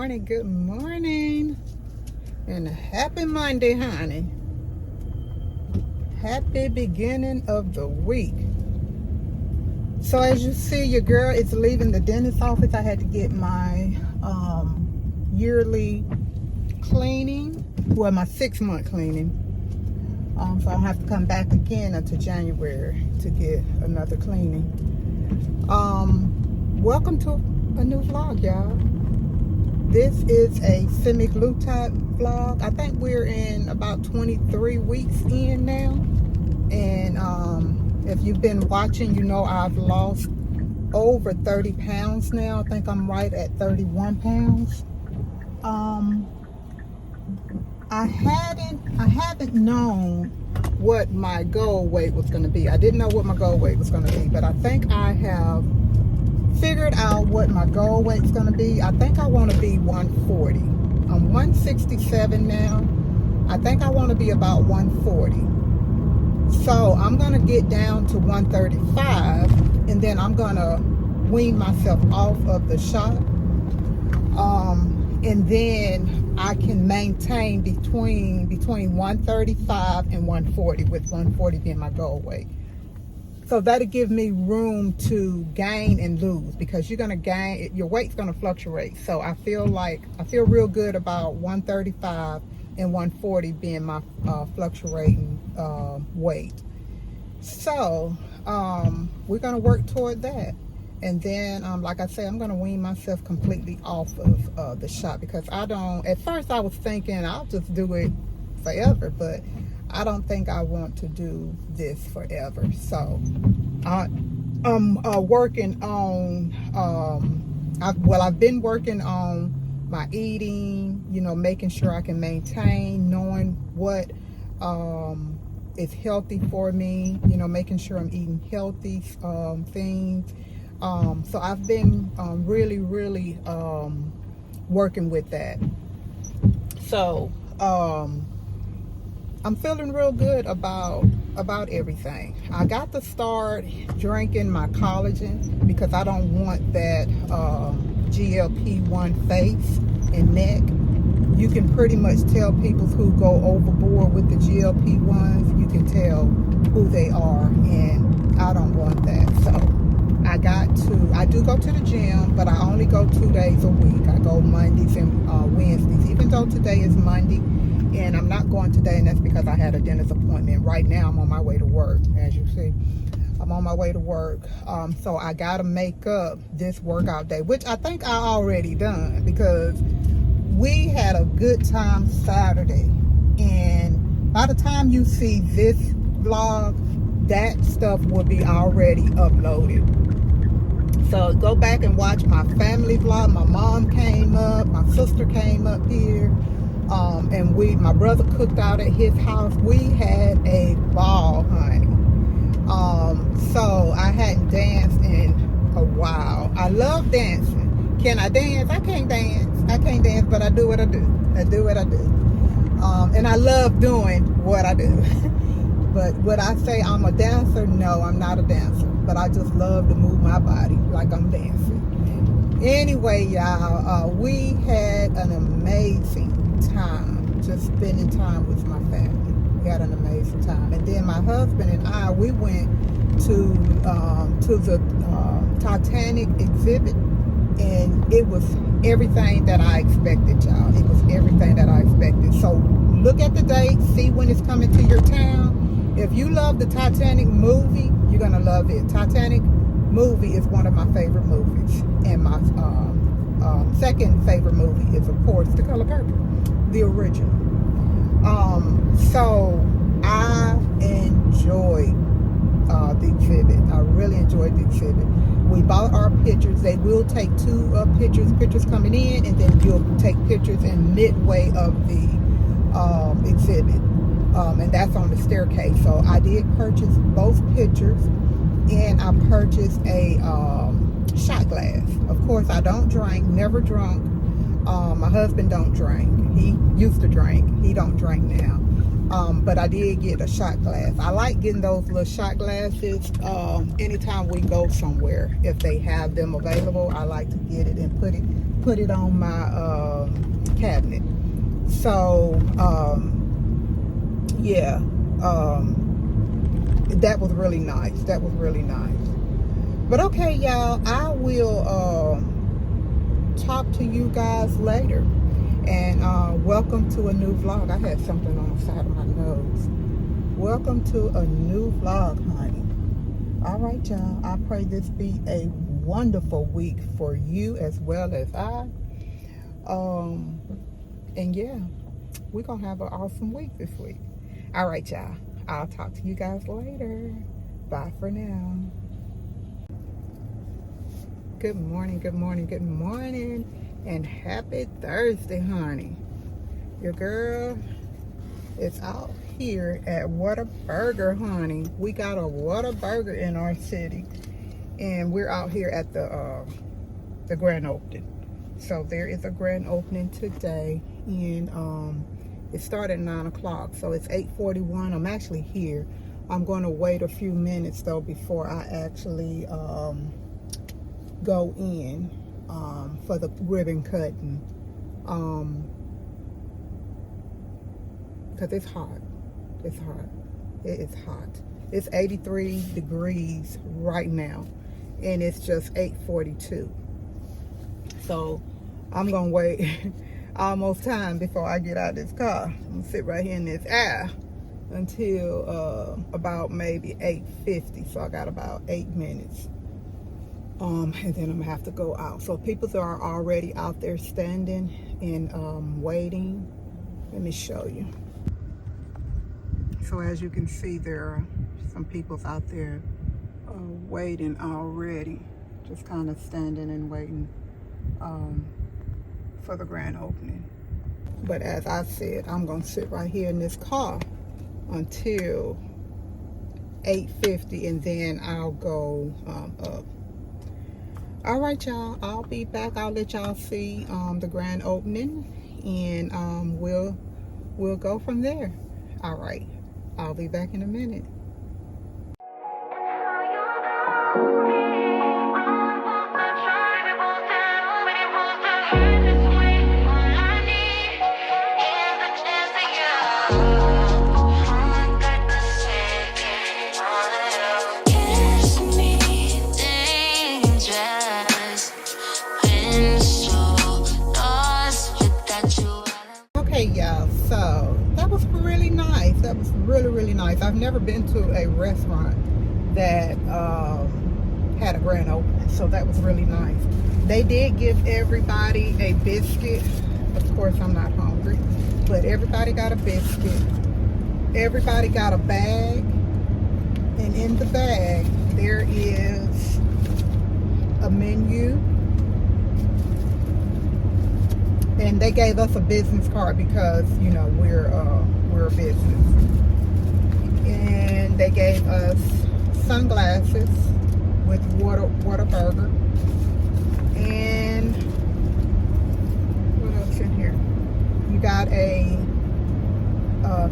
good morning, and happy Monday, honey. Happy beginning of the week. So as you see, your girl is leaving the dentist office. I had to get my yearly cleaning, well, my 6-month cleaning. So I'll have to come back again until January to get another cleaning. Welcome to a new vlog, y'all. This is a Semaglutide vlog. I think we're in about 23 weeks in now. And if you've been watching, you know I've lost over 30 pounds now. I think I'm right at 31 pounds. I haven't known what my goal weight was going to be. I didn't know what my goal weight was going to be, but I think I have figured out what my goal weight is going to be. I think I want to be 140. I'm 167 now. I think I want to be about 140. So I'm going to get down to 135, and then I'm going to wean myself off of the shot. And then I can maintain between 135 and 140, with 140 being my goal weight. So that'll give me room to gain and lose, because you're going to gain, your weight's going to fluctuate. So I feel real good about 135 and 140 being my fluctuating weight. So we're going to work toward that. And then, like I say, I'm going to wean myself completely off of the shot, because at first I was thinking I'll just do it forever, but I don't think I want to do this forever. So I'm working on, I've been working on my eating, making sure I can maintain, knowing what is healthy for me, making sure I'm eating healthy things. So I've been really working with that. So I'm feeling real good about everything. I got to start drinking my collagen, because I don't want that GLP-1 face and neck. You can pretty much tell people who go overboard with the GLP-1s. You can tell who they are, and I don't want that. So I do go to the gym, but I only go 2 days a week. I go Mondays and Wednesdays, even though today is Monday, and I'm not going today, and that's because I had a dentist appointment. Right now, I'm on my way to work, as you see. I'm on my way to work, so I got to make up this workout day, which I think I already done, because we had a good time Saturday, and by the time you see this vlog, that stuff will be already uploaded. So go back and watch my family vlog. My mom came up, my sister came up here, and my brother cooked out at his house. We had a ball, honey. So I hadn't danced in a while. I love dancing. Can I dance? I can't dance, but I do what I do. And I love doing what I do. But would I say I'm a dancer? No, I'm not a dancer. But I just love to move my body like I'm dancing. Anyway, y'all, we had an amazing time just spending time with my family. We had an amazing time. And then my husband and I, we went to the Titanic exhibit. And it was everything that I expected, y'all. It was everything that I expected. So look at the date, see when it's coming to your town. If you love the Titanic movie, you're going to love it. Titanic movie is one of my favorite movies. And my second favorite movie is, of course, The Color Purple, the original. So I enjoyed the exhibit. I really enjoyed the exhibit. We bought our pictures. They will take 2 pictures coming in, and then you'll take pictures in midway of the exhibit. And that's on the staircase. So I did purchase both pictures, and I purchased a shot glass. Of course, I don't drink, never drunk. My husband don't drink. He used to drink. He don't drink now. But I did get a shot glass. I like getting those little shot glasses anytime we go somewhere. If they have them available, I like to get it and put it on my cabinet. So yeah, that was really nice. That was really nice. But okay, y'all, I will talk to you guys later. And welcome to a new vlog. I had something on the side of my nose. Welcome to a new vlog, honey. All right, y'all. I pray this be a wonderful week for you as well as I. And yeah, we're going to have an awesome week this week. All right, y'all. I'll talk to you guys later. Bye for now. Good morning, good morning, good morning. And happy Thursday, honey. Your girl is out here at Whataburger, honey. We got a Whataburger in our city. And we're out here at the grand opening. So there is a grand opening today. And it started at 9 o'clock. So it's 8:41. I'm actually here. I'm going to wait a few minutes, though, before I actually go in for the ribbon cutting. Because it's hot. It's hot. It is hot. It's 83 degrees right now. And it's just 8:42. So I'm going to wait almost time before I get out of this car. I'm going to sit right here in this air until about maybe 8:50. So I got about 8 minutes. And then I'm going to have to go out. So people are already out there standing and waiting. Let me show you. So as you can see, there are some people out there waiting already. Just kind of standing and waiting for the grand opening. But as I said, I'm going to sit right here in this car until 8:50, and then I'll go up. All right, y'all. I'll be back. I'll let y'all see the grand opening, and we'll go from there. All right. I'll be back in a minute. Okay, y'all, so that was really nice. That was really nice. I've never been to a restaurant that had a grand opening, so that was really nice. They did give everybody a biscuit. Of course, I'm not hungry, but everybody got a biscuit. Everybody got a bag, and in the bag there is a menu. And they gave us a business card because, you know, we're a business. And they gave us sunglasses with Whataburger. And what else in here? You got a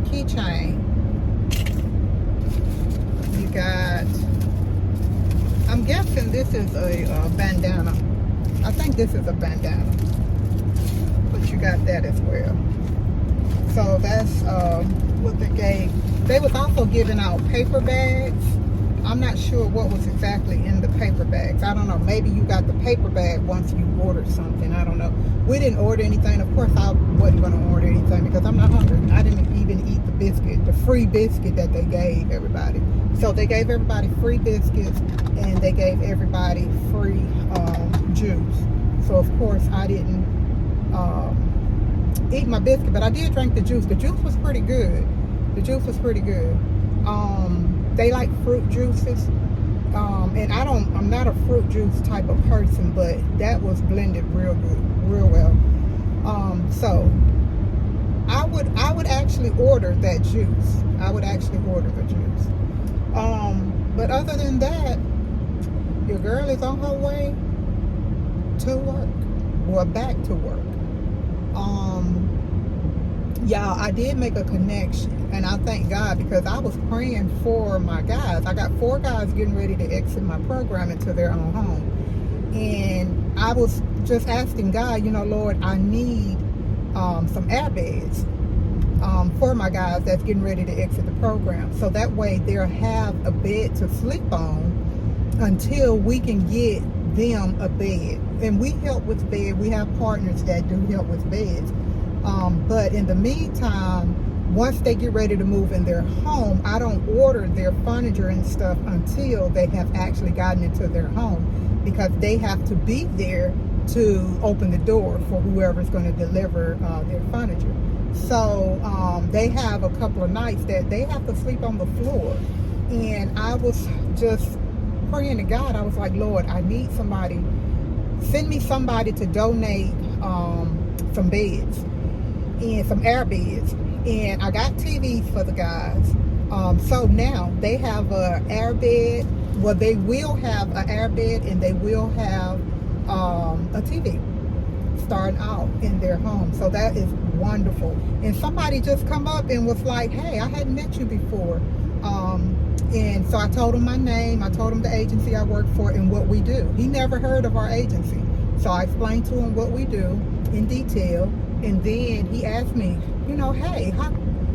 keychain. You got, I'm guessing this is a bandana. I think this is a bandana. You got that as well. So that's what they gave. They was also giving out paper bags. I'm not sure what was exactly in the paper bags. I don't know. Maybe you got the paper bag once you ordered something. I don't know. We didn't order anything. Of course, I wasn't going to order anything because I'm not hungry. I didn't even eat the biscuit, the free biscuit that they gave everybody. So they gave everybody free biscuits, and they gave everybody free juice. So of course, I didn't eat my biscuit, but I did drink the juice. The juice was pretty good. The juice was pretty good. They like fruit juices, and I'm not a fruit juice type of person, but that was blended real good, real well. So I would actually order that juice. I would actually order the juice. But other than that, your girl is on her way to work, or back to work. Y'all, I did make a connection, and I thank God, because I was praying for my guys. I got 4 guys getting ready to exit my program into their own home, and I was just asking God, you know, Lord, I need some air beds for my guys that's getting ready to exit the program. So that way they'll have a bed to sleep on until we can get them a bed. And we help with bed. We have partners that do help with beds. But in the meantime, once they get ready to move in their home, I don't order their furniture and stuff until they have actually gotten into their home, because they have to be there to open the door for whoever's going to deliver their furniture. So they have a couple of nights that they have to sleep on the floor. And I was just praying to God. I was like, Lord, I need somebody. Send me somebody to donate some beds and some air beds. And I got TVs for the guys. So now they have a air bed. Well, they will have an air bed, and they will have a TV starting out in their home. So that is wonderful. And somebody just come up and was like, hey, I hadn't met you before. And so I told him my name. I told him the agency I work for and what we do. He never heard of our agency. So I explained to him what we do in detail. And then he asked me, you know, hey,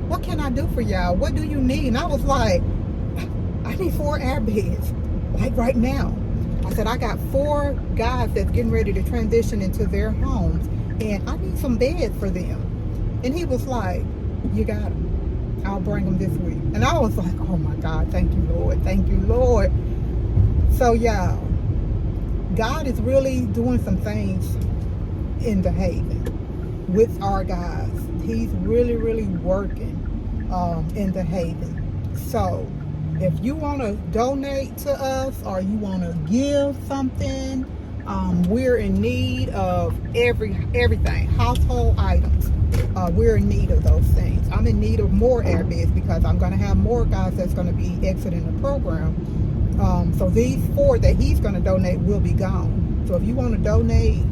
what can I do for y'all? What do you need? And I was like, I need 4 air beds, like right now. I said, I got 4 guys that's getting ready to transition into their homes, and I need some beds for them. And he was like, you got them. I'll bring them this week. And I was like, oh my God, thank you, Lord. Thank you, Lord. So y'all, God is really doing some things in the Haven with our guys. He's really, really working in the Haven. So if you want to donate to us, or you want to give something, we're in need of everything, household items. We're in need of those things. I'm in need of more air beds, because I'm going to have more guys that's going to be exiting the program. So these 4 that he's going to donate will be gone. So if you want to donate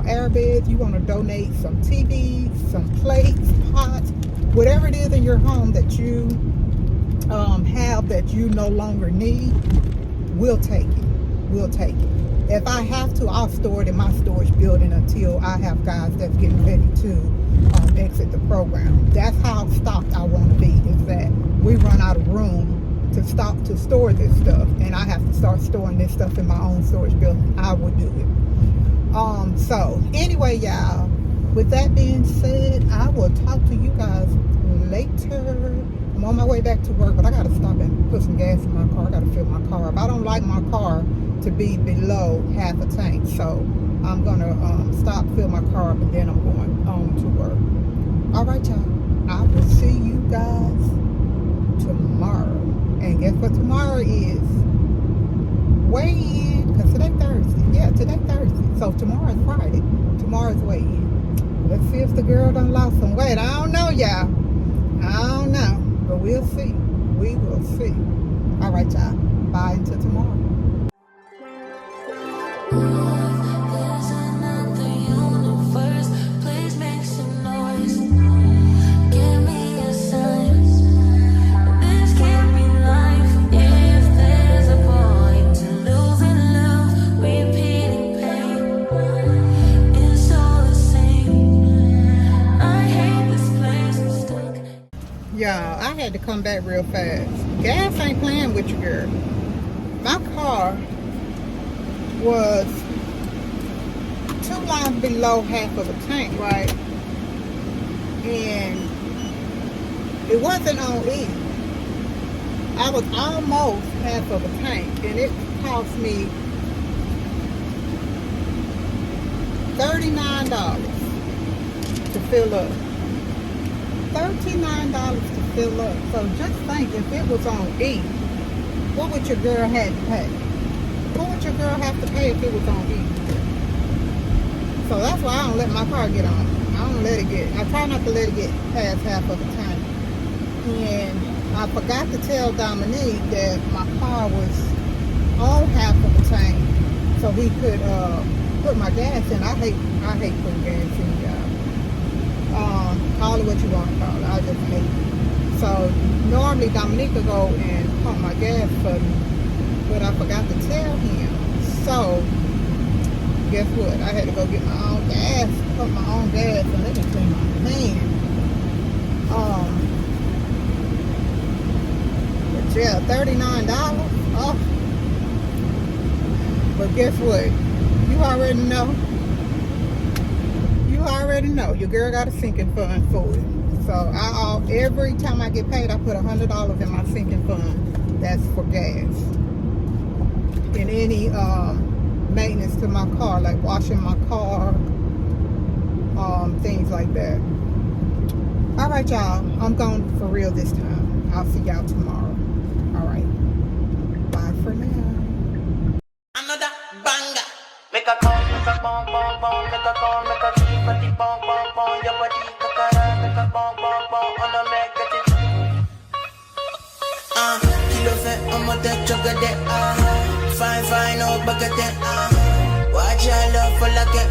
air beds, you want to donate some TVs, some plates, pots, whatever it is in your home that you have that you no longer need, we'll take it. We'll take it. If I have to, I'll store it in my storage building until I have guys that's getting ready to exit the program. That's how stocked I want to be, is that we run out of room to store this stuff, and I have to start storing this stuff in my own storage building. I will do it. So anyway, y'all, with that being said, I will talk to you guys later. I'm on my way back to work, but I got to stop and put some gas in my car. I got to fill my car up. I don't like my car to be below half a tank, so I'm going to stop, fill my car up, and then I'm going on to work. All right, y'all. I will see you guys tomorrow. And guess what tomorrow is? Weigh-in, because today Thursday. Yeah, today Thursday. So tomorrow is Friday. Tomorrow's weigh-in. Let's see if the girl done lost some weight. I don't know, y'all. I don't know. But we'll see. We will see. All right, y'all. Bye until tomorrow. Y'all, I had to come back real fast. Gas ain't playing with you, girl. My car was 2 lines below half of a tank, right? And it wasn't on E. I was almost half of a tank, and it cost me $39 to fill up. $39 to fill up. So just think, if it was on E, what would your girl have to pay? What would your girl have to pay if it was on E? So that's why I don't let my car get on. I don't let it get, I try not to let it get past half of the tank. And I forgot to tell Dominique that my car was on half of the tank, so he could put my gas in. I hate putting gas in, y'all. Call it what you want to call it. I just hate it. So normally Dominique will go and pump my gas for me, but I forgot to tell him. So guess what? I had to go get my own gas, put my own gas, and let me clean my hand. But yeah, $39. Oh, but guess what? You already know. You already know. Your girl got a sinking fund for it. So every time I get paid, I put $100 in my sinking fund. That's for gas. And any maintenance to my car, like washing my car, things like that. All right, y'all. I'm going for real this time. I'll see y'all tomorrow. All right. Bye for now. Another banger. Make a call, make a bong, bong, bong. Make a call, make a deep, body, bong, bong, bong. Your body, kakara. Make a bong, bong, bong. On a make it. Kilo fait, on m'a tête, chocolat. Fine, fine, oh, baguette. Watch your love for like it.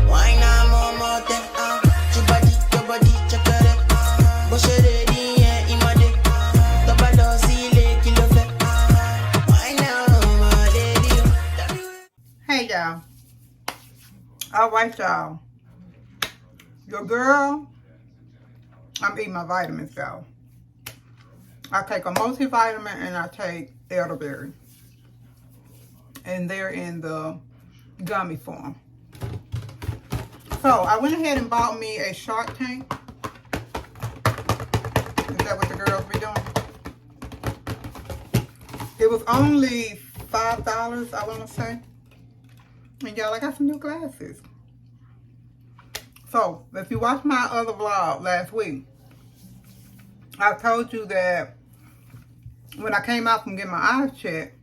Why not more, more, your body, chocolate. Bush it, yeah, imade. Double zile, kilo fait. Why now, my lady? Hey, y'all. All right, y'all. Your girl, I'm eating my vitamins, y'all. I take a multivitamin and I take elderberry. And they're in the gummy form. So I went ahead and bought me a Shark Tank. Is that what the girls be doing? It was only $5, I want to say. And y'all, I got some new glasses. So if you watched my other vlog last week, I told you that when I came out from getting my eyes checked,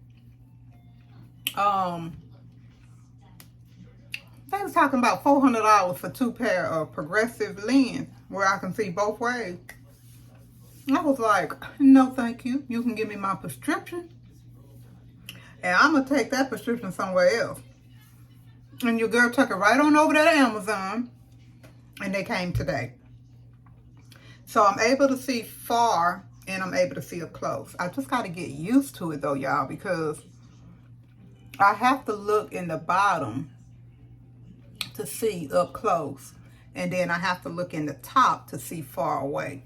they was talking about $400 for 2 pair of progressive lens where I can see both ways. I was like, no thank you. You can give me my prescription and I'm going to take that prescription somewhere else. And your girl took it right on over there to Amazon and they came today. So I'm able to see far and I'm able to see up close. I just got to get used to it though, y'all, because I have to look in the bottom to see up close. And then I have to look in the top to see far away.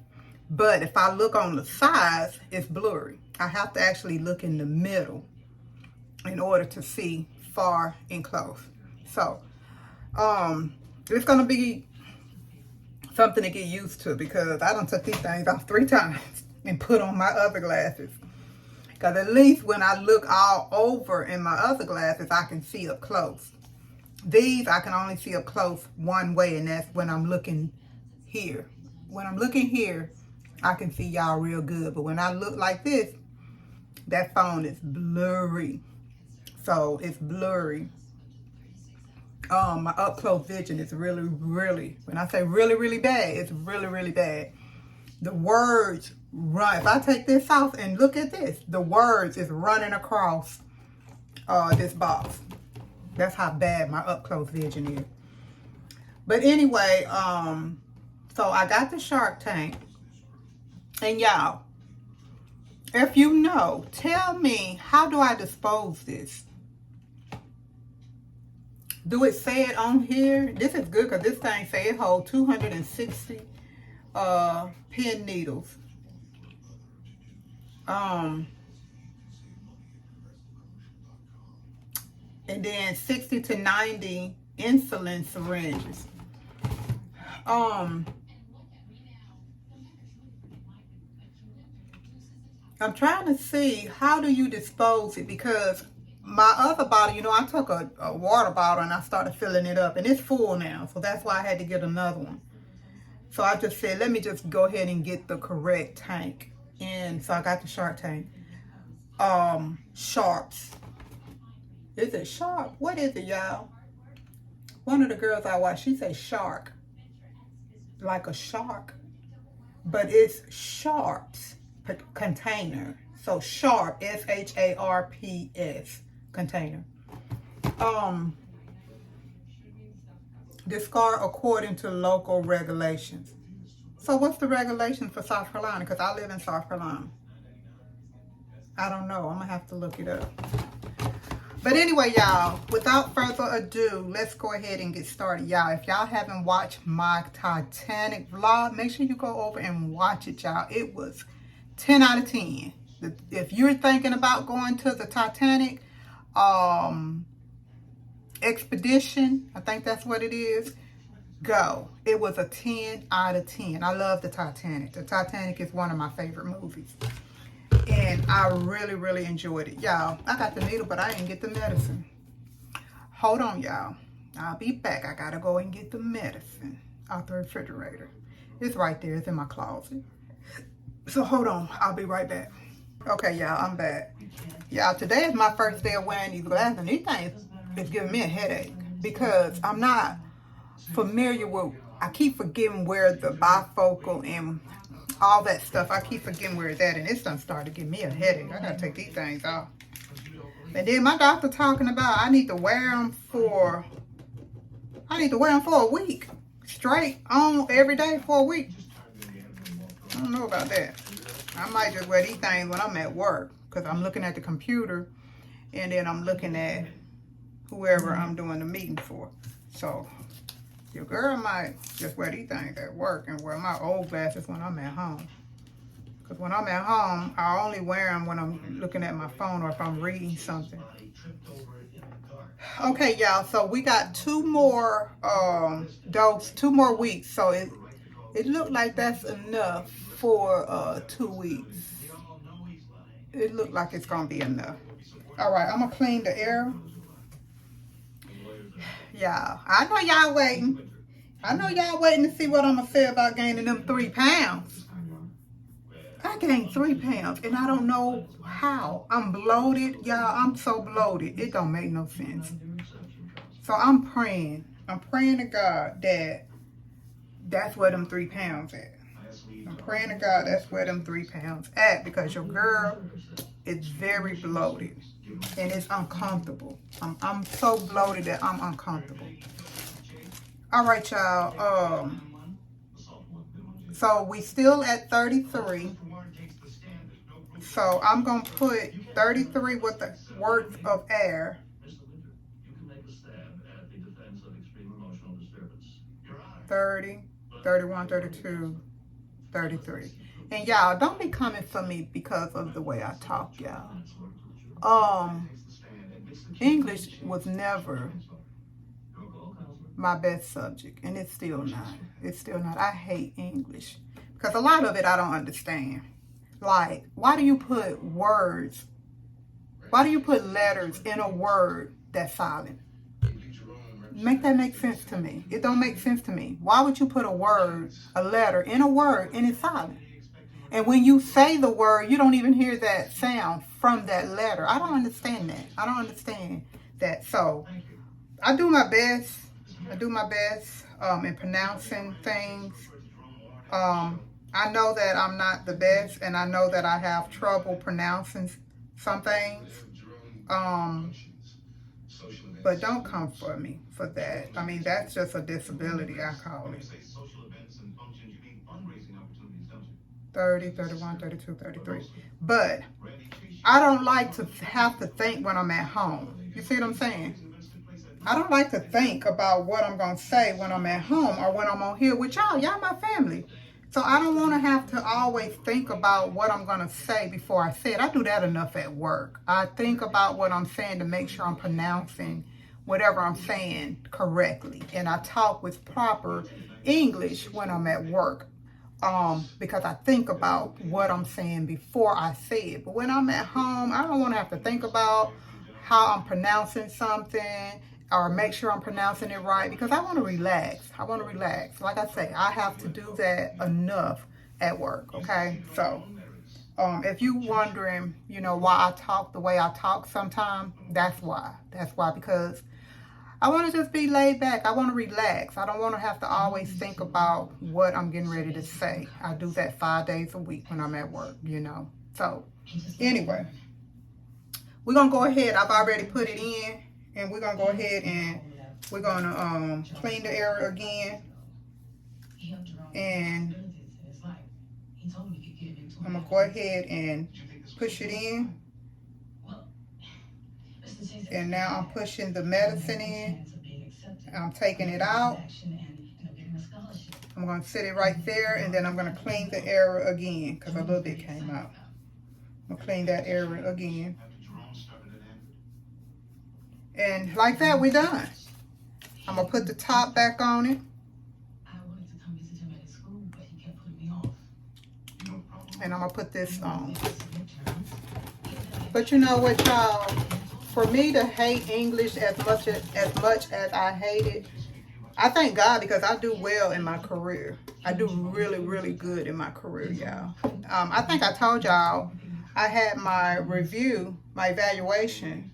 But if I look on the sides, it's blurry. I have to actually look in the middle in order to see far and close. So, it's going to be something to get used to because I done took these things off 3 times and put on my other glasses. Because at least when I look all over in my other glasses, I can see up close. These, I can only see up close one way, and that's when I'm looking here. When I'm looking here, I can see y'all real good. But when I look like this, that phone is blurry. So it's blurry. My up close vision is really, when I say really bad, it's really bad. The words run. If I take this off and look at this, the words is running across this box. That's how bad my up close vision is. But anyway, so I got the Shark Tank. And y'all, if you know, tell me, how do I dispose this? Do it say it on here? This is good because this thing say it holds 260 pen needles. And then 60 to 90 insulin syringes. I'm trying to see, how do you dispose it? Because my other bottle, you know, I took a water bottle and I started filling it up and it's full now. So that's why I had to get another one. So I just said, let me just go ahead and get the correct tank. And so I got the Shark Tank. Sharps. Is it Sharp? What is it, y'all? One of the girls I watch, she says shark. Like a shark. But it's Sharps container. So Sharp, S-H-A-R-P-S container. Discard according to local regulations. So what's the regulation for South Carolina? Because I live in South Carolina. I don't know. I'm going to have to look it up. But anyway, y'all, without further ado, let's go ahead and get started. Y'all, if y'all haven't watched my Titanic vlog, make sure you go over and watch it, y'all. It was 10 out of 10. If you're thinking about going to the Titanic expedition, I think that's what it is, go. It was a 10 out of 10. I love the Titanic. The Titanic is one of my favorite movies. And I really, really enjoyed it. Y'all, I got the needle, but I didn't get the medicine. Hold on, y'all. I'll be back. I gotta go and get the medicine out the refrigerator. It's right there. It's in my closet. So hold on. I'll be right back. Okay, y'all, I'm back. Y'all, today is my first day of wearing these glasses. And these things is giving me a headache because I'm not familiar with, I keep forgetting where the bifocal and all that stuff, I keep forgetting where it's at, and it's done started to give me a headache. I gotta take these things off. And then my doctor talking about I need to wear them for a week straight, on every day for a week. I don't know about that. I might just wear these things when I'm at work, because I'm looking at the computer and then I'm looking at whoever I'm doing the meeting for. So your girl might just wear these things at work and wear my old glasses when I'm at home. Because when I'm at home, I only wear them when I'm looking at my phone or if I'm reading something. Okay, y'all, so we got two more weeks. So it looked like that's enough for 2 weeks. It looked like it's going to be enough. All right, I'm going to clean the air. Y'all, I know y'all waiting. I know y'all waiting to see what I'm going to say about gaining them 3 pounds. I gained 3 pounds, and I don't know how. I'm bloated, y'all. I'm so bloated. It don't make no sense. So I'm praying. I'm praying to God that that's where them 3 pounds at. I'm praying to God that's where them 3 pounds at, because your girl is very bloated. And it's uncomfortable. I'm so bloated that I'm uncomfortable. All right, y'all. So we still at 33. So I'm going to put 33 with the worth of air. 30, 31, 32, 33. And y'all, don't be coming for me because of the way I talk, y'all. English was never my best subject, and it's still not. It's still not. I hate English because a lot of it I don't understand. Like, why do you put words? Why do you put letters in a word that's silent? Make that make sense to me. It don't make sense to me. Why would you put a word, a letter in a word, and it's silent? And when you say the word, you don't even hear that sound from that letter. I don't understand that. I don't understand that. So I do my best. I do my best in pronouncing things. I know that I'm not the best, and I know that I have trouble pronouncing some things. But don't come for me for that. I mean, that's just a disability, I call it. 30, 31, 32, 33. But I don't like to have to think when I'm at home. You see what I'm saying? I don't like to think about what I'm going to say when I'm at home or when I'm on here with y'all. Y'all my family. So I don't want to have to always think about what I'm going to say before I say it. I do that enough at work. I think about what I'm saying to make sure I'm pronouncing whatever I'm saying correctly. And I talk with proper English when I'm at work. Because I think about what I'm saying before I say it. But when I'm at home, I don't want to have to think about how I'm pronouncing something or make sure I'm pronouncing it right, because I want to relax. I want to relax. Like I say, I have to do that enough at work, okay? So if you're wondering, you know, why I talk the way I talk sometimes, that's why. That's why, because I want to just be laid back. I want to relax. I don't want to have to always think about what I'm getting ready to say. I do that 5 days a week when I'm at work, you know. So anyway, we're going to go ahead. I've already put it in, and we're going to go ahead and we're going to clean the area again. And I'm going to go ahead and push it in. And now I'm pushing the medicine in. I'm taking it out. I'm going to sit it right there, and then I'm going to clean the area again because a little bit came out. I'm going to clean that area again. And like that, we're done. I'm going to put the top back on it. And I'm going to put this on. But you know what, y'all? For me to hate English as much as I hate it, I thank God because I do well in my career. I do really, really good in my career, y'all. I think I told y'all I had my review, my evaluation,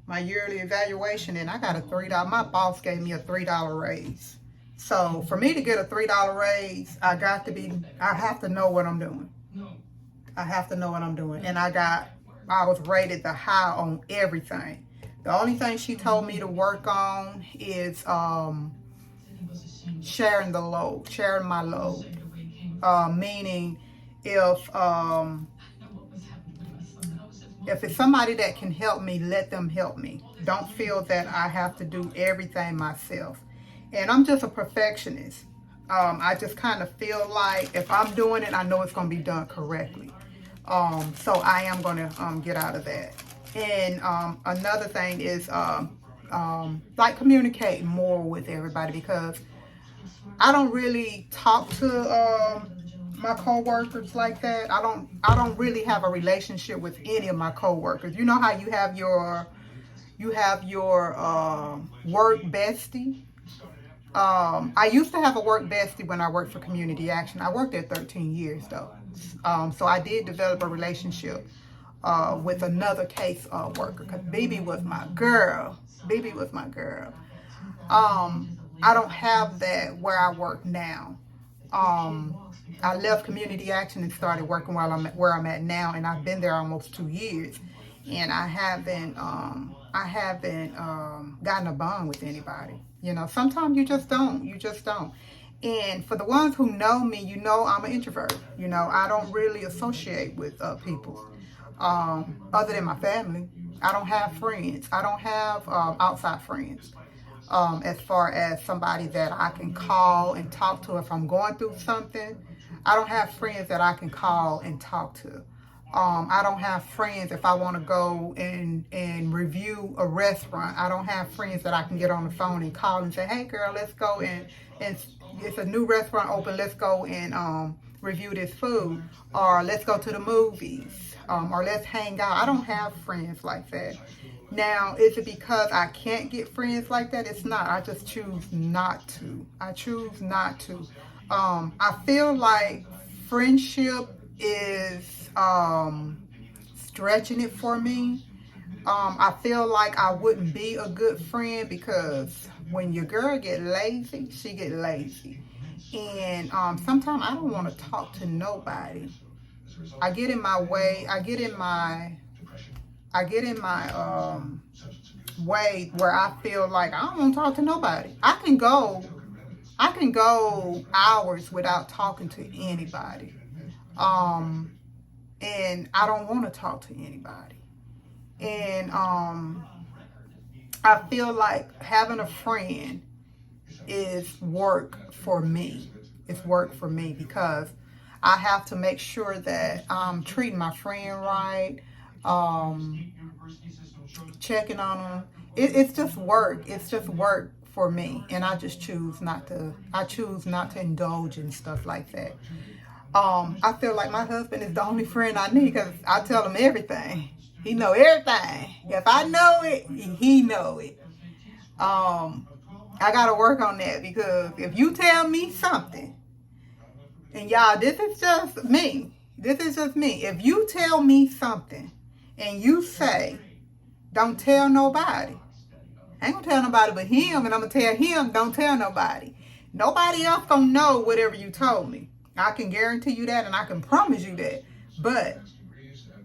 my yearly evaluation, and I got a $3. My boss gave me a $3 raise. So for me to get a $3 raise, I have to know what I'm doing. I have to know what I'm doing. And I was rated the high on everything. The only thing she told me to work on is sharing the load, sharing my load. Meaning if it's somebody that can help me, let them help me. Don't feel that I have to do everything myself. And I'm just a perfectionist. I just kind of feel like if I'm doing it, I know it's going to be done correctly. So I am going to get out of that. And another thing is like communicating more with everybody, because I don't really talk to my coworkers like that. I don't really have a relationship with any of my coworkers. You know how you have your work bestie. I used to have a work bestie when I worked for Community Action. I worked there 13 years though. So I did develop a relationship with another case worker, because BB was my girl. BB was my girl. I don't have that where I work now. I left Community Action and started working where I'm at now, and I've been there almost 2 years, and I haven't gotten a bond with anybody. You know, sometimes you just don't. And for the ones who know me, you know I'm an introvert. You know, I don't really associate with people other than my family. I don't have friends. I don't have outside friends. As far as somebody that I can call and talk to if I'm going through something, I don't have friends that I can call and talk to. I don't have friends if I want to go and review a restaurant. I don't have friends that I can get on the phone and call and say, hey girl, let's go and it's a new restaurant open, let's go and review this food, or let's go to the movies, or let's hang out. I don't have friends like that. Now, is it because I can't get friends like that? It's not. I just choose not to. I choose not to. I feel like friendship is stretching it for me. I feel like I wouldn't be a good friend, because when your girl get lazy, she get lazy. And sometimes I don't want to talk to nobody. I get in my way. I get in my way where I feel like I don't want to talk to nobody. I can go hours without talking to anybody. And I don't want to talk to anybody. And I feel like having a friend is work for me. It's work for me, because I have to make sure that I'm treating my friend right, checking on them. It's just work. It's just work for me, and I just choose not to. I choose not to indulge in stuff like that. I feel like my husband is the only friend I need, because I tell him everything. He know everything. If I know it, he know it. I gotta work on that, because if you tell me something, and y'all, this is just me. If you tell me something and you say, don't tell nobody, I ain't gonna tell nobody but him, and I'm gonna tell him, don't tell nobody. Nobody else gonna know whatever you told me. I can guarantee you that, and I can promise you that. But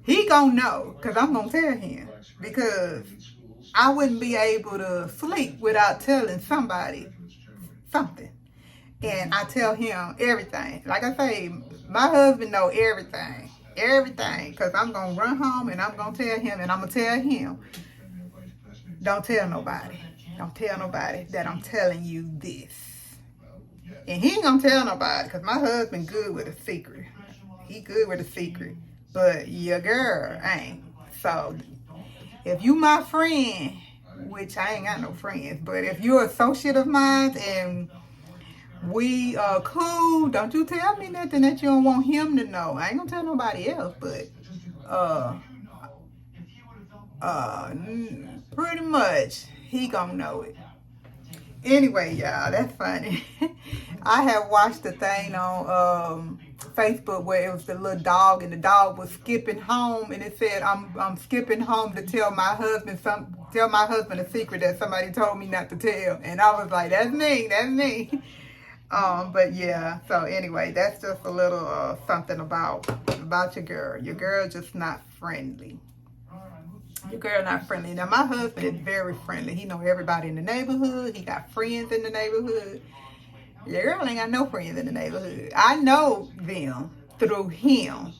he gonna know, because I'm gonna tell him, because I wouldn't be able to sleep without telling somebody something. And I tell him everything. Like I say, my husband know everything, because I'm gonna run home and I'm gonna tell him, and I'm gonna tell him. don't tell nobody. Don't tell nobody that I'm telling you this. And he ain't gonna tell nobody, because my husband good with a secret. He good with a secret. But your girl ain't. So if you my friend, which I ain't got no friends, but if you're an associate of mine and we cool, don't you tell me nothing that you don't want him to know. I ain't gonna tell nobody else, but pretty much he gonna know it. Anyway, y'all, that's funny. I have watched the thing on Facebook where it was the little dog, and the dog was skipping home, and it said, "I'm skipping home to tell my husband a secret that somebody told me not to tell." And I was like, "That's me, that's me." But yeah. So anyway, that's just a little something about your girl. Your girl just not friendly. Your girl not friendly. Now my husband is very friendly. He know everybody in the neighborhood. He got friends in the neighborhood. Your girl ain't got no friends in the neighborhood. I know them through him.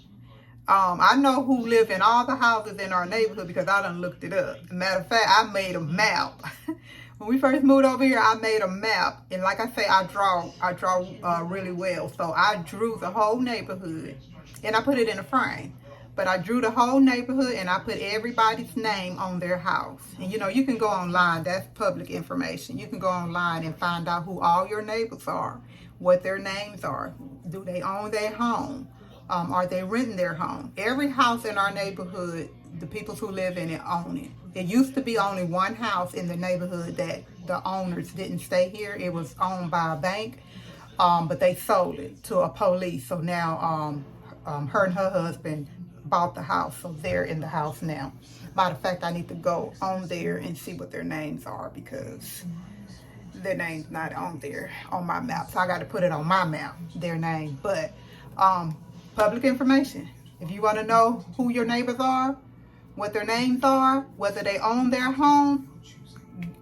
I know who live in all the houses in our neighborhood because I done looked it up. As a matter of fact, I made a map. When we first moved over here, I made a map. And like I say, I draw really well. So I drew the whole neighborhood and I put it in a frame. But I drew the whole neighborhood and I put everybody's name on their house. And you know, you can go online. That's public information. You can go online and find out who all your neighbors are, what their names are. Do they own their home? Are they renting their home? Every house in our neighborhood, the people who live in it own it. It used to be only one house in the neighborhood that the owners didn't stay here. It was owned by a bank, but they sold it to a police. So now her and her husband bought the house, so they're in the house now. Matter of fact, I need to go on there and see what their names are because their name's not on there on my map. So I got to put it on my map, their name. But public information. If you want to know who your neighbors are, what their names are, whether they own their home,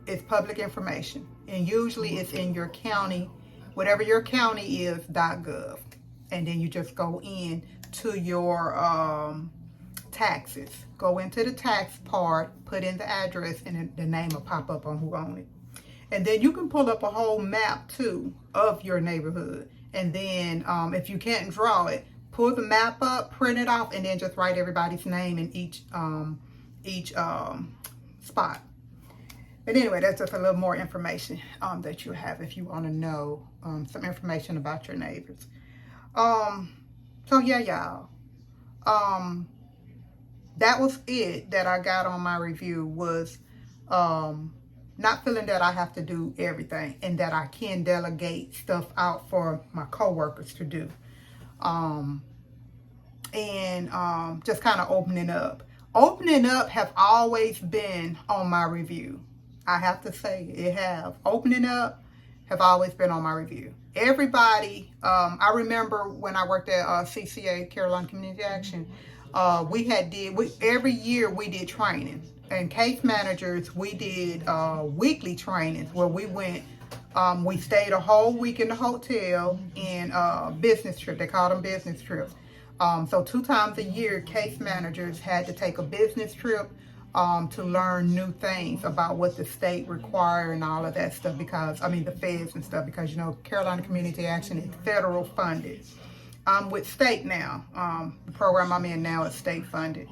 it's public information. And usually it's in your county, whatever your county is, .gov. And then you just go in to your taxes. Go into the tax part, put in the address, and the name will pop up on who owns it. And then you can pull up a whole map too of your neighborhood. And then if you can't draw it, pull the map up, print it off, and then just write everybody's name in each spot. But anyway, that's just a little more information that you have if you want to know some information about your neighbors. So yeah, y'all. That was it that I got on my review, was not feeling that I have to do everything and that I can delegate stuff out for my coworkers to do. Just kind of opening up. Opening up have always been on my review. I have to say it have. Opening up have always been on my review. Everybody, I remember when I worked at CCA, Carolina Community Action, every year we did training. And case managers, we did weekly trainings where we went, we stayed a whole week in the hotel in business trip. They called them business trips. So 2 times a year, case managers had to take a business trip to learn new things about what the state required and all of that stuff, because, the feds and stuff, because, Carolina Community Action is federal funded. I'm with state now. The program I'm in now is state funded.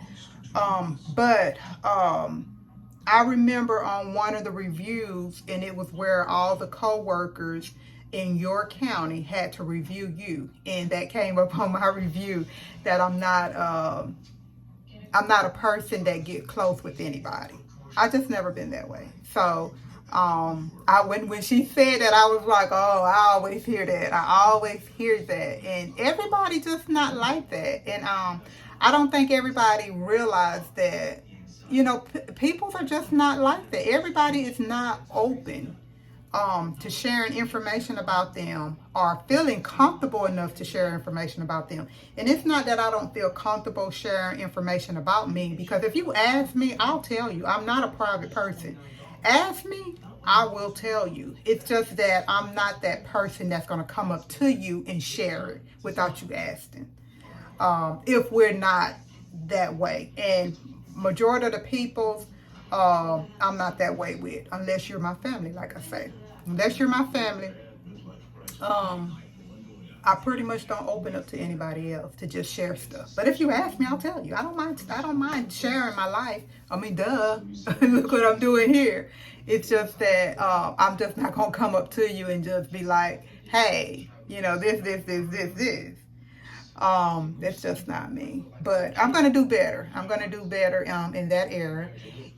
But I remember on one of the reviews, and it was where all the co-workers in your county had to review you, and that came up on my review that I'm not a person that get close with anybody. I just never been that way. So when she said that, I was like, oh, I always hear that. I always hear that. And everybody just not like that. And I don't think everybody realized that, people are just not like that. Everybody is not open to sharing information about them or feeling comfortable enough to share information about them. And it's not that I don't feel comfortable sharing information about me, because if you ask me, I'll tell you. I'm not a private person. Ask me, I will tell you. It's just that I'm not that person that's going to come up to you and share it without you asking. If we're not that way. And majority of the people I'm not that way with, unless you're my family, like I say. Unless you're my family, I pretty much don't open up to anybody else to just share stuff. But if you ask me, I'll tell you. I don't mind sharing my life. I mean, duh. Look what I'm doing here. It's just that I'm just not gonna come up to you and just be like, hey, this. That's just not me. But I'm gonna do better. I'm gonna do better in that area.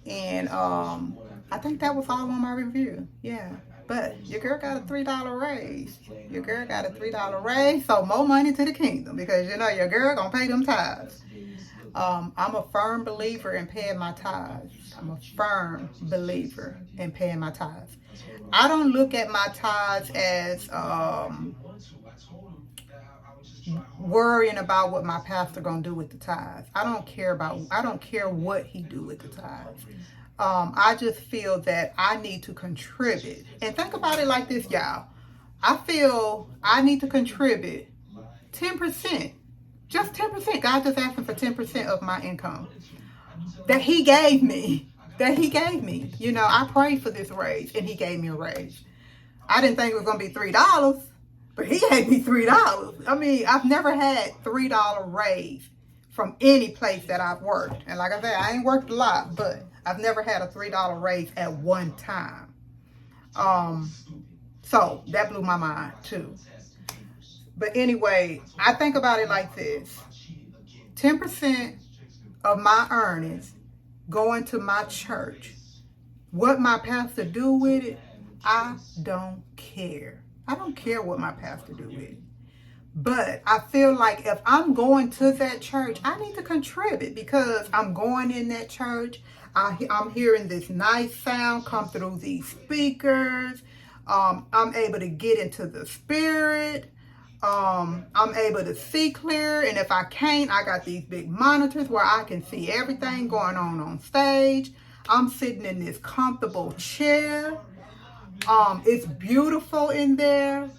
And I think that was all on my review. Yeah. But your girl got a $3 raise. Your girl got a $3 raise, so more money to the kingdom, because your girl gonna pay them tithes. I'm a firm believer in paying my tithes. I'm a firm believer in paying my tithes. I don't look at my tithes as worrying about what my pastor gonna do with the tithes. I don't care what he do with the tithes. I just feel that I need to contribute. And think about it like this, y'all. I feel I need to contribute 10%. Just 10%. God just asking for 10% of my income that he gave me. I prayed for this raise, and he gave me a raise. I didn't think it was going to be $3, but he gave me $3. I mean, I've never had $3 raise from any place that I've worked. And like I said, I ain't worked a lot, but I've never had a $3 raise at one time. So that blew my mind too. But anyway, I think about it like this. 10% of my earnings going to my church. What my pastor do with it, I don't care. I don't care what my pastor do with it. But I feel like if I'm going to that church, I need to contribute, because I'm going in that church. I'm hearing this nice sound come through these speakers. I'm able to get into the spirit. I'm able to see clear. And if I can't, I got these big monitors where I can see everything going on stage. I'm sitting in this comfortable chair. It's beautiful in there.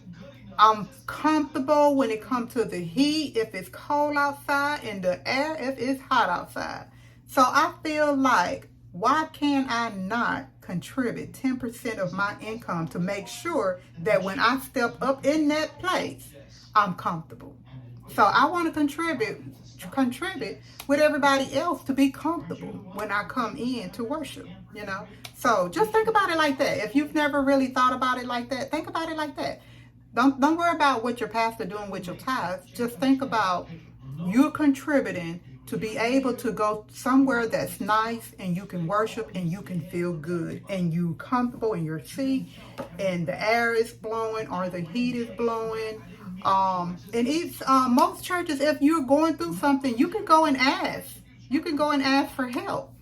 I'm comfortable when it comes to the heat, if it's cold outside, and the air if it's hot outside. So I feel like, why can I not contribute 10% of my income to make sure that when I step up in that place, I'm comfortable? So I want to contribute with everybody else to be comfortable when I come in to worship, So just think about it like that. If you've never really thought about it like that, think about it like that. Don't worry about what your pastor doing with your tithes. Just think about you contributing to be able to go somewhere that's nice, and you can worship, and you can feel good, and you comfortable in your seat, and the air is blowing or the heat is blowing. And it's most churches, if you're going through something, you can go and ask. You can go and ask for help,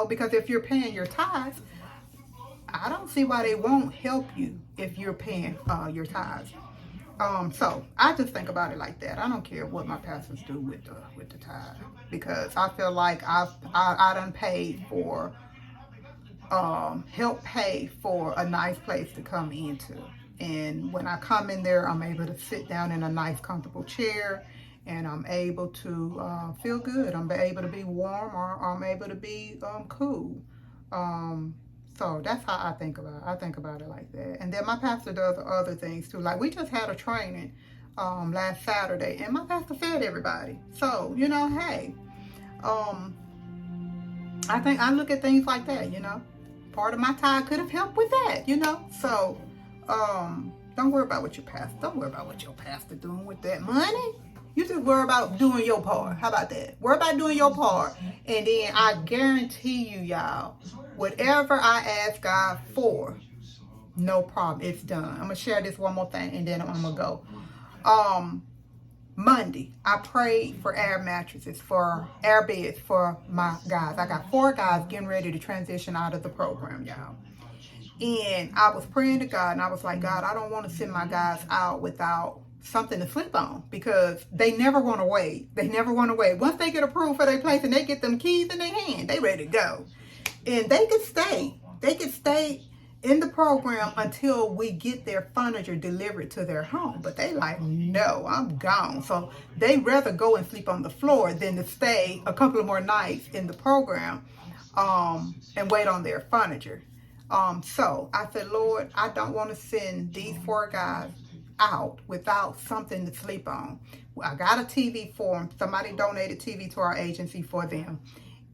because if you're paying your tithes, I don't see why they won't help you if you're paying your tithes. So I just think about it like that. I don't care what my pastors do with the tithe, because I feel like I done paid for help pay for a nice place to come into. And when I come in there, I'm able to sit down in a nice, comfortable chair, and I'm able to feel good. I'm able to be warm, or I'm able to be cool. So that's how I think about it. I think about it like that. And then my pastor does other things too. Like, we just had a training last Saturday, and my pastor fed everybody. So, hey, I think I look at things like that, Part of my tithe could have helped with that, So, don't worry about what your pastor doing with that money. You just worry about doing your part. How about that? Worry about doing your part. And then I guarantee you, y'all, whatever I ask God for, no problem. It's done. I'm going to share this one more thing, and then I'm going to go. Monday, I prayed for air mattresses, for air beds for my guys. I got 4 guys getting ready to transition out of the program, y'all. And I was praying to God, and I was like, God, I don't want to send my guys out without something to sleep on, because they never want to wait. Once they get approved for their place and they get them keys in their hand, they ready to go. And they could stay in the program until we get their furniture delivered to their home. But they like, no, I'm gone. So they rather go and sleep on the floor than to stay a couple of more nights in the program. and wait on their furniture. So I said, Lord, I don't want to send these 4 guys out without something to sleep on. I got a TV for them. Somebody donated TV to our agency for them.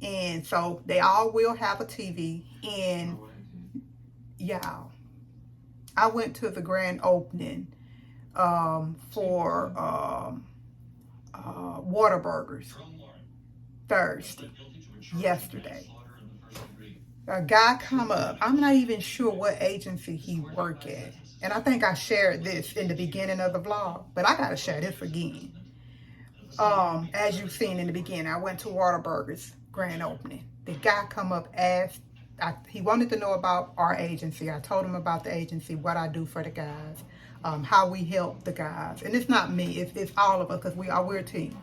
And so they all will have a TV. And y'all, I went to the grand opening for Whataburgers Thursday, yesterday. A guy come up. I'm not even sure what agency he worked at. And I think I shared this in the beginning of the vlog, but I gotta share this again. As you've seen in the beginning, I went to Whataburgers grand opening. The guy come up, asked, he wanted to know about our agency. I told him about the agency, what I do for the guys, how we help the guys. And it's not me, it's all of us, because we're a team.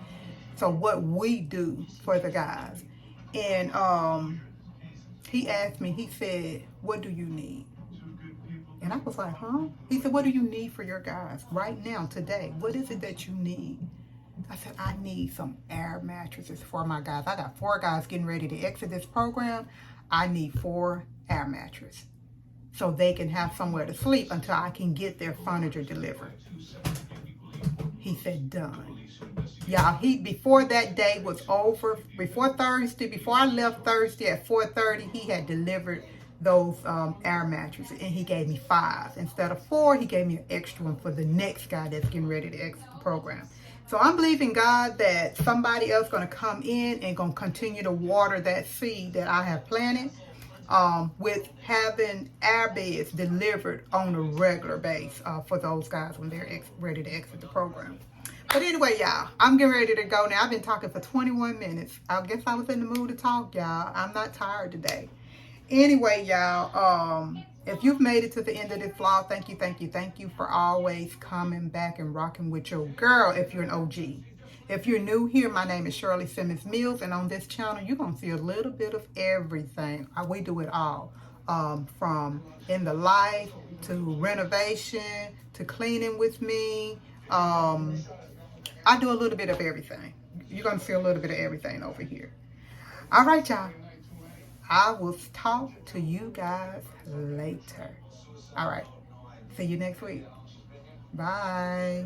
So what we do for the guys. And he asked me, he said, what do you need? And I was like, huh? He said, what do you need for your guys right now, today? What is it that you need? I said, I need some air mattresses for my guys. I got 4 guys getting ready to exit this program. I need 4 air mattresses so they can have somewhere to sleep until I can get their furniture delivered. He said, done. Y'all, before that day was over, before I left Thursday at 4:30, he had delivered those air mattresses, and he gave me 5 instead of 4. He gave me an extra one for the next guy that's getting ready to exit the program. So I'm believing God that somebody else going to come in and going to continue to water that seed that I have planted, with having air beds delivered on a regular basis for those guys when they're ready to exit the program. But anyway, y'all, I'm getting ready to go now. I've been talking for 21 minutes. I guess I was in the mood to talk, y'all. I'm not tired today. Anyway, y'all, if you've made it to the end of this vlog, thank you for always coming back and rocking with your girl if you're an OG. If you're new here, my name is Shirley Simmons-Mills, and on this channel, you're going to see a little bit of everything. We do it all, from in the life to renovation to cleaning with me. I do a little bit of everything. You're going to see a little bit of everything over here. All right, y'all. I will talk to you guys later. All right. See you next week. Bye.